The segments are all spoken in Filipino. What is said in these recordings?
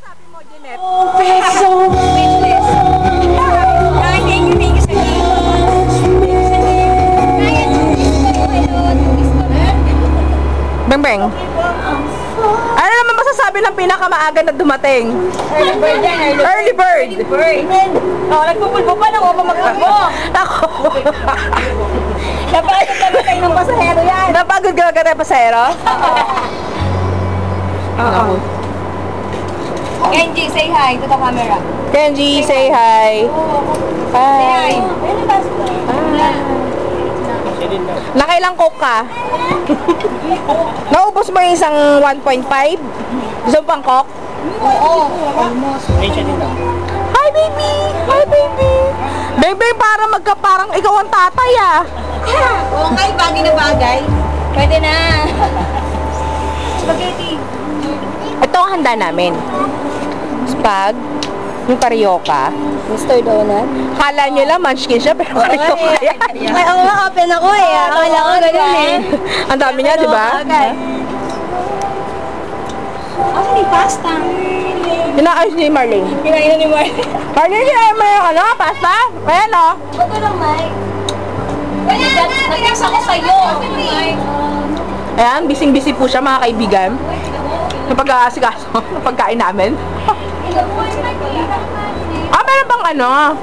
masasabi mo, Jeanette? Speechless. Thank you sa Beng-beng. Ano naman masasabi ng pinakamaaga na dumating? Early bird yan, Early bird. Oh, nagpupulpo pa lang ako magpulpo. Ako. Napagod kami tayo ng pasahero yan. Napagod ka na pasahero? Oo. Kenji, say hi to the camera. Kenji, say hi. Hi. Nakailang coke ka? Naubos mo yung isang 1.5? Gusto mo pang coke? Oo. Hi, baby! Hi, baby! Baby, parang ikaw ang tatay, ah. Oo nga, bagay na bagay. Pwede na. Spaghetti. Ito ang handa namin. Spag, yung karyoka. Mr. Donut. Kala nyo lang, munchkin siya, pero karyoka yan. Ay, ako nga, open ako eh. Akala ko ganun eh. Ang dami niya, di ba? Okay. Ako ni pasta. Inaayos ni Marlene. Kinain na ni Marlene. Marlene, kinain mo yung pasta? Ayan, o. Ba't lang, Mike? Nag-text ako sa'yo. Ayan, bising-busy po siya, mga kaibigan. Sa pag-aasikaso, sa pagkain namin. Meron bang ano?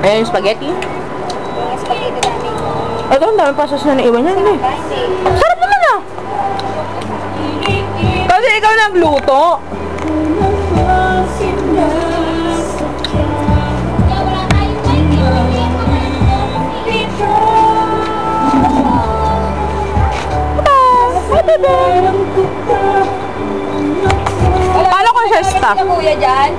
Ayan yung spaghetti. Spaghetti namin. Ito, ang dami pasas na naiwan yan, eh. Sarap naman, ah. Kasi ikaw nagluto. Paano ko siya staff? Kuya dyan.